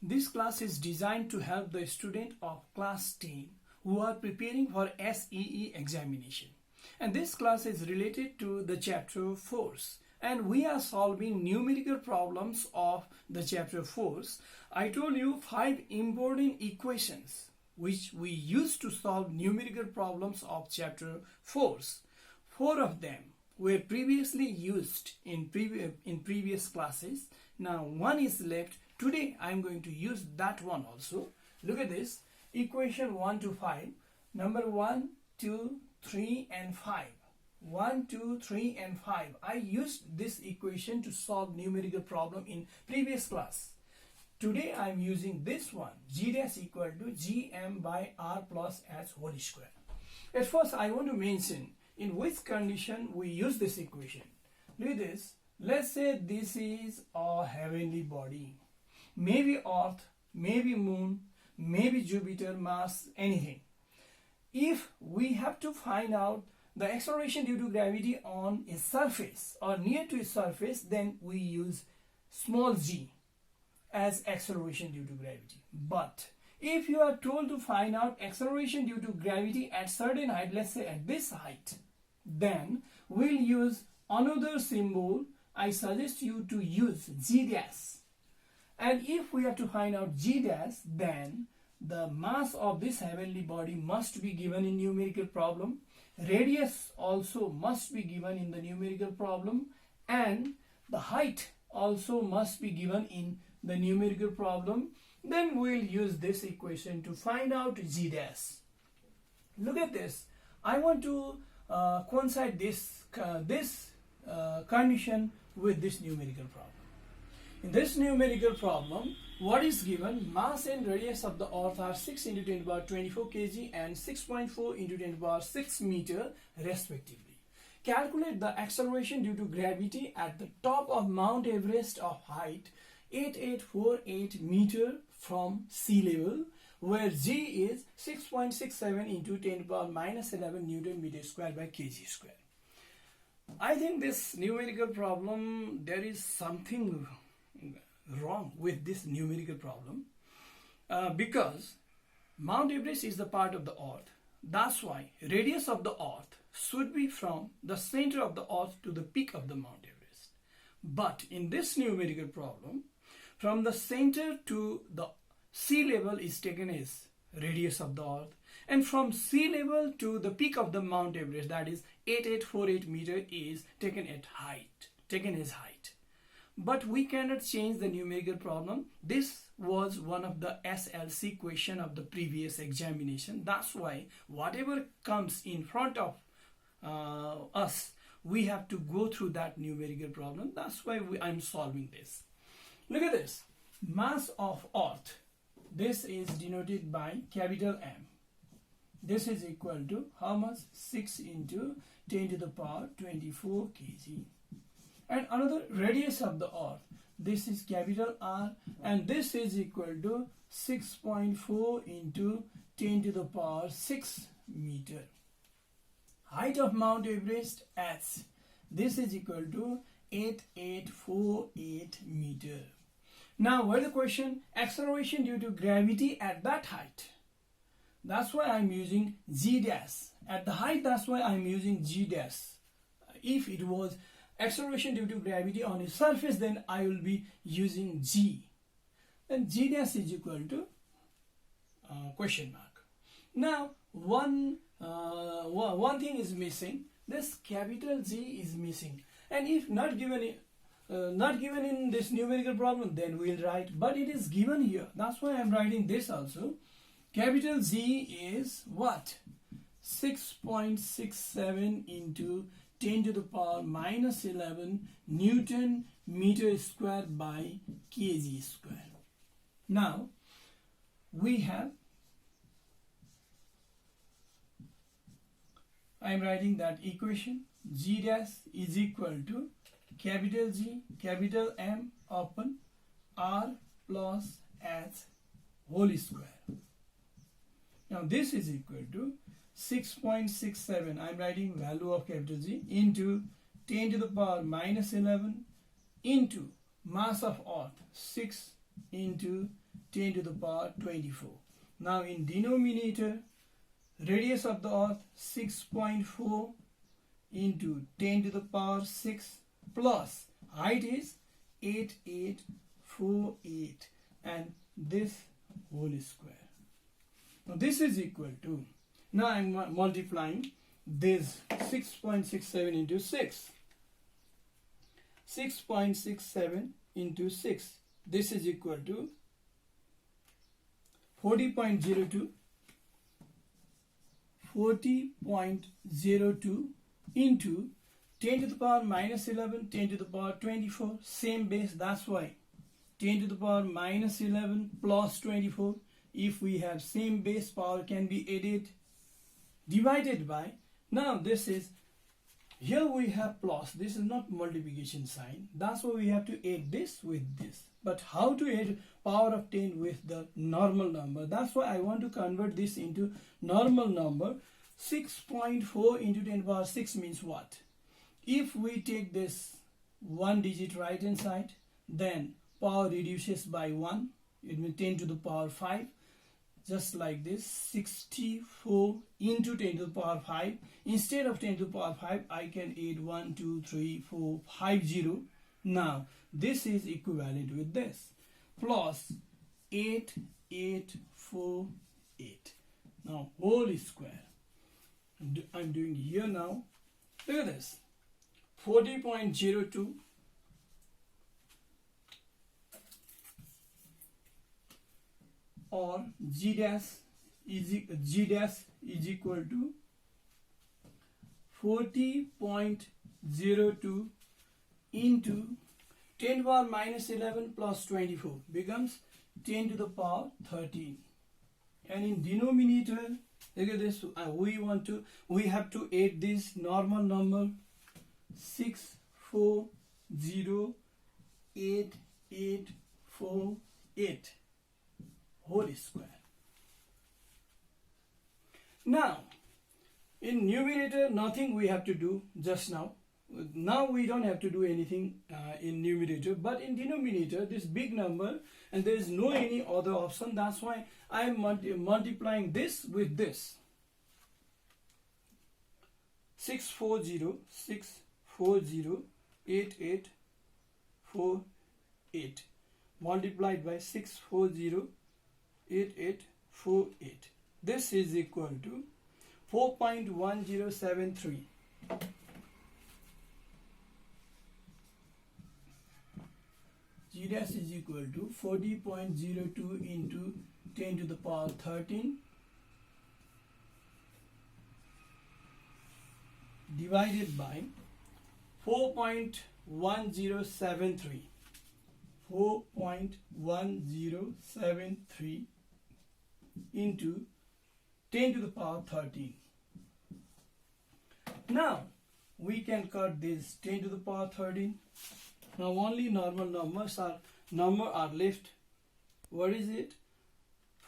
This class is designed to help the student of class 10 who are preparing for SEE examination. And this class is related to the chapter force. And we are solving numerical problems of the chapter force. I told you 5 important equations which we use to solve numerical problems of chapter force. 4 of them were previously used in previous classes. Now one is left. Today I am going to use that one also. Look at this. Equation 1 to 5. Number 1, 2, 3 and 5. 1, 2, 3 and 5. I used this equation to solve numerical problem in previous class. Today I am using this one. G dash equal to Gm by R plus H whole square. At first I want to mention in which condition we use this equation. Look at this. Let's say this is a heavenly body. Maybe Earth, maybe Moon, maybe Jupiter, Mars, anything. If we have to find out the acceleration due to gravity on a surface or near to a surface, then we use small g as acceleration due to gravity. But if you are told to find out acceleration due to gravity at certain height, let's say at this height, then we'll use another symbol. I suggest you to use g dash. And if we have to find out g dash, then the mass of this heavenly body must be given in numerical problem. Radius also must be given in the numerical problem, and the height also must be given in the numerical problem. Then we'll use this equation to find out g dash. Look at this. I want to coincide this condition with this numerical problem. In this numerical problem, what is given? Mass and radius of the earth are 6 into 10 to the power 24 kg and 6.4 into 10 to the power 6 meter respectively. Calculate the acceleration due to gravity at the top of Mount Everest of height 8848 meter from sea level, where g is 6.67 into 10 to the power minus 11 Newton meter square by kg square. I think this numerical problem, there is something wrong with this numerical problem because Mount Everest is the part of the earth. That's why radius of the earth should be from the center of the earth to the peak of the Mount Everest. But in this numerical problem, from the center to the sea level is taken as radius of the earth, and from sea level to the peak of the Mount Everest, that is 8848 meter, is taken as height. But we cannot change the numerical problem. This was one of the SLC question of the previous examination. That's why whatever comes in front of us, we have to go through that numerical problem. That's why I'm solving this. Look at this. Mass of Earth. This is denoted by capital M. This is equal to how much? 6 into 10 to the power 24 kg. And another radius of the earth, this is capital R, and this is equal to 6.4 into 10 to the power 6 meter. Height of Mount Everest, H, this is equal to 8848 meter. Now where's the question? Acceleration due to gravity at that height. That's why I'm using g dash. At the height, that's why I'm using g dash. If it was acceleration due to gravity on a surface, then I will be using g. Then g dash is equal to question mark. Now one thing is missing. This capital G is missing, and if not given in this numerical problem, then we'll write, but it is given here. That's why I'm writing this also. Capital G is what? 6.67 into 10 to the power minus 11 Newton meter square by kg square. Now I am writing that equation. G dash is equal to capital G, capital M upon R plus H whole square. Now this is equal to 6.67. I am writing value of capital G into 10 to the power minus 11 into mass of earth 6 into 10 to the power 24. Now in denominator, radius of the earth 6.4 into 10 to the power 6 plus height is 8848 and this whole square. Now this is equal to, now I am multiplying this 6.67 into 6. 6.67 into 6. This is equal to 40.02. 40.02 into 10 to the power minus 11, 10 to the power 24, same base, that's why 10 to the power minus 11 plus 24, if we have same base, power can be added, divided by, now this is, here we have plus, this is not multiplication sign, that's why we have to add this with this. But how to add power of 10 with the normal number? That's why I want to convert this into normal number. 6.4 into 10 to the power 6 means what? If we take this one digit right hand side, then power reduces by 1. It means 10 to the power 5. Just like this, 64 into 10 to the power 5. Instead of 10 to the power 5, I can add 1, 2, 3, 4, 5, 0. Now, this is equivalent with this. Plus 8848. Now, whole square. I'm doing here now. Look at this. 40.02 or G dash is equal to 40.02 into 10 to the power minus 11 plus 24 becomes 10 to the power 13. And in denominator, look at this, we have to add this normal number 6408848 whole square. Now in numerator, nothing we have to do just now. Now we don't have to do anything in numerator, but in denominator, this big number, and there is no any other option. That's why I am multiplying this with this. 6408848 multiplied by 6408848. This is equal to 4.1073. G dash is equal to 40.02 into 10 to the power 13 divided by 4.1073. 4.1073 into 10 to the power 13. Now we can cut this 10 to the power 13. Now only normal numbers are left. What is it?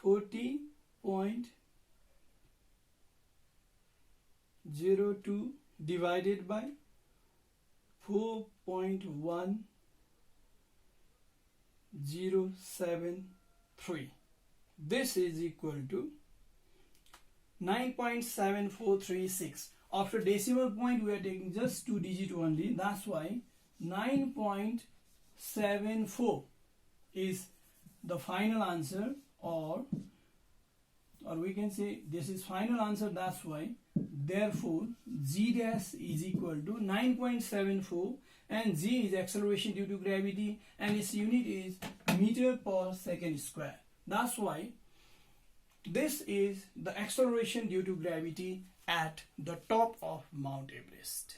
40.02 divided by 4.1073. This is equal to 9.7436. After decimal point, we are taking just 2 digit only. That's why 9.74 is the final answer, or we can say this is final answer. That's why, therefore, G dash is equal to 9.74, and G is acceleration due to gravity, and its unit is meter per second square. That's why this is the acceleration due to gravity at the top of Mount Everest.